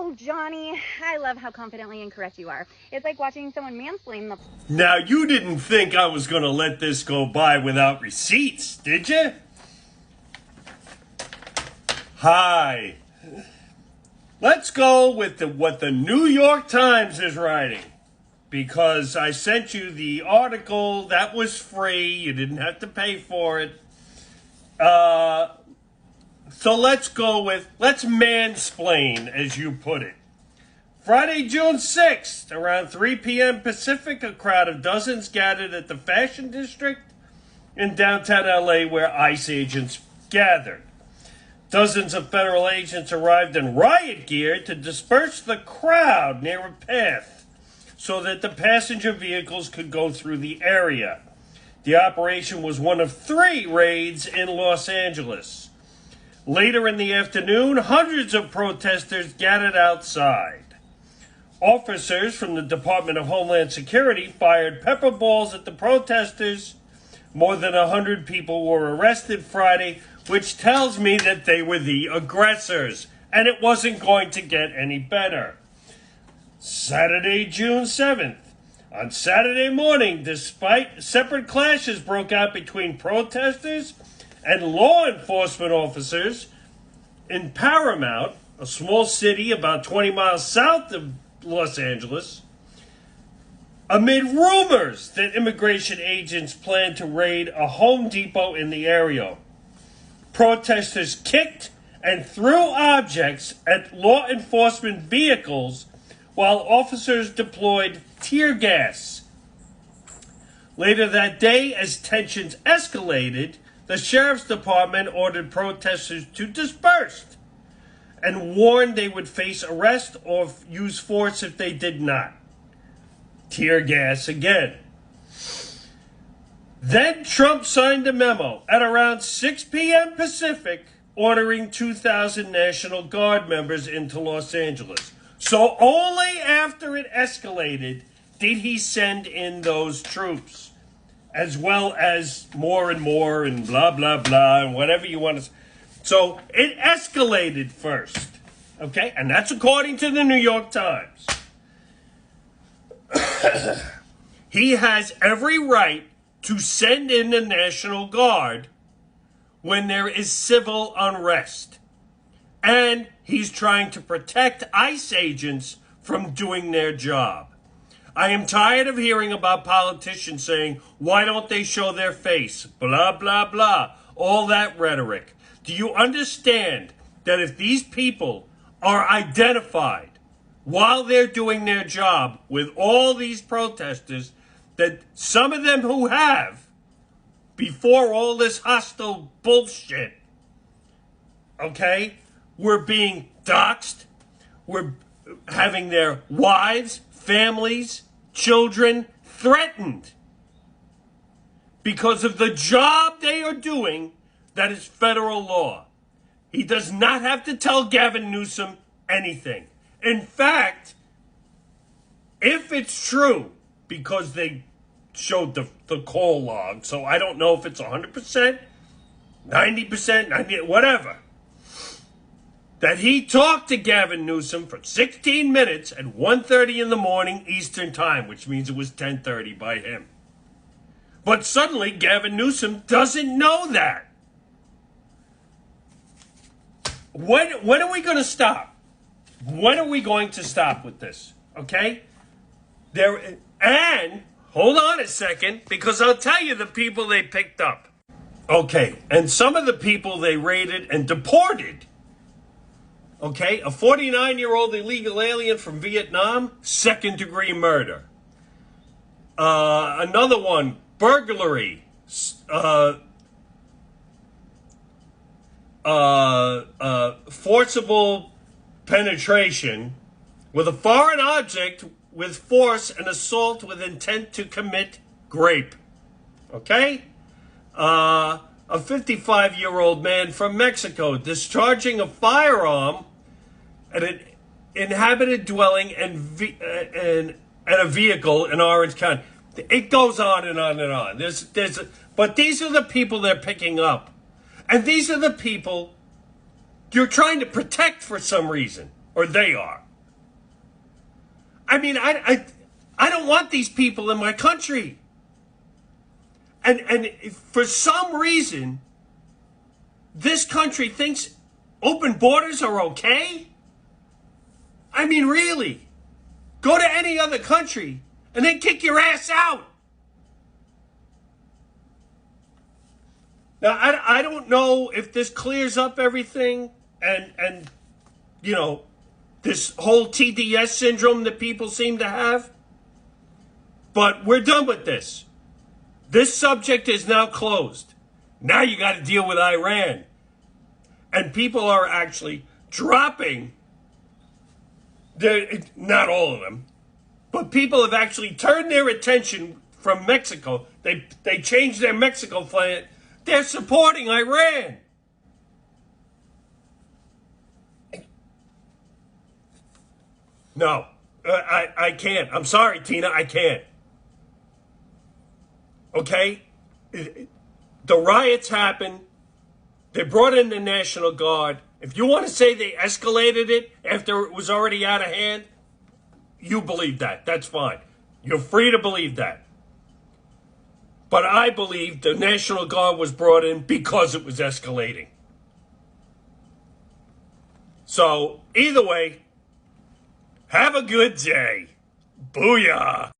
Oh, Johnny, I love how confidently incorrect you are. It's like watching someone mansplain the... Now, you didn't think I was going to let this go by without receipts, did you? Hi. Let's go with what the New York Times is writing. Because I sent you the article that was free. You didn't have to pay for it. So let's mansplain, as you put it. Friday, June 6th, around 3 p.m. Pacific, a crowd of dozens gathered at the Fashion District in downtown LA where ICE agents gathered. Dozens of federal agents arrived in riot gear to disperse the crowd near a path so that the passenger vehicles could go through the area. The operation was one of 3 raids in Los Angeles. Later in the afternoon, hundreds of protesters gathered outside. Officers from the Department of Homeland Security fired pepper balls at the protesters. More than 100 people were arrested Friday, which tells me that they were the aggressors, and it wasn't going to get any better. Saturday, June 7th. On Saturday morning, despite separate clashes broke out between protesters and law enforcement officers in Paramount, a small city about 20 miles south of Los Angeles, amid rumors that immigration agents plan to raid a Home Depot in the area. Protesters kicked and threw objects at law enforcement vehicles while officers deployed tear gas. Later that day, as tensions escalated, the sheriff's department ordered protesters to disperse and warned they would face arrest or use force if they did not. Tear gas again. Then Trump signed a memo at around 6 p.m. Pacific ordering 2,000 National Guard members into Los Angeles. So only after it escalated did he send in those troops, as well as more and blah, blah, blah, and whatever you want to say. So it escalated first, okay? And that's according to the New York Times. He has every right to send in the National Guard when there is civil unrest. And he's trying to protect ICE agents from doing their job. I am tired of hearing about politicians saying, why don't they show their face? Blah, blah, blah. All that rhetoric. Do you understand that if these people are identified while they're doing their job with all these protesters, that some of them who have, before all this hostile bullshit, okay, were being doxxed, were having their wives, families, children threatened because of the job they are doing that is federal law. He does not have to tell Gavin Newsom anything. In fact, if it's true, because they showed the call log, so I don't know if it's 100%, 90%, 90, whatever, that he talked to Gavin Newsom for 16 minutes at 1:30 in the morning Eastern Time, which means it was 10:30 by him. But suddenly, Gavin Newsom doesn't know that. When are we going to stop? When are we going to stop with this? Okay? And, hold on a second, because I'll tell you the people they picked up. Okay, and some of the people they raided and deported. Okay, a 49-year-old illegal alien from Vietnam, second-degree murder. Another one, burglary, forcible penetration with a foreign object with force and assault with intent to commit rape. Okay? A 55-year-old man from Mexico discharging a firearm at an inhabited dwelling and a vehicle in Orange County. It goes on and on and on. But these are the people they're picking up. And these are the people you're trying to protect for some reason. Or they are. I mean, I don't want these people in my country. And for some reason, this country thinks open borders are okay? I mean, really? Go to any other country and then kick your ass out. Now, I don't know if this clears up everything and you know, this whole TDS syndrome that people seem to have. But we're done with this. This subject is now closed. Now you got to deal with Iran. And people are actually dropping, not all of them, but people have actually turned their attention from Mexico. They changed their Mexico flag. They're supporting Iran. No, I can't. I'm sorry, Tina, I can't. Okay? The riots happened. They brought in the National Guard. If you want to say they escalated it after it was already out of hand, you believe that. That's fine. You're free to believe that. But I believe the National Guard was brought in because it was escalating. So, either way, have a good day. Booyah.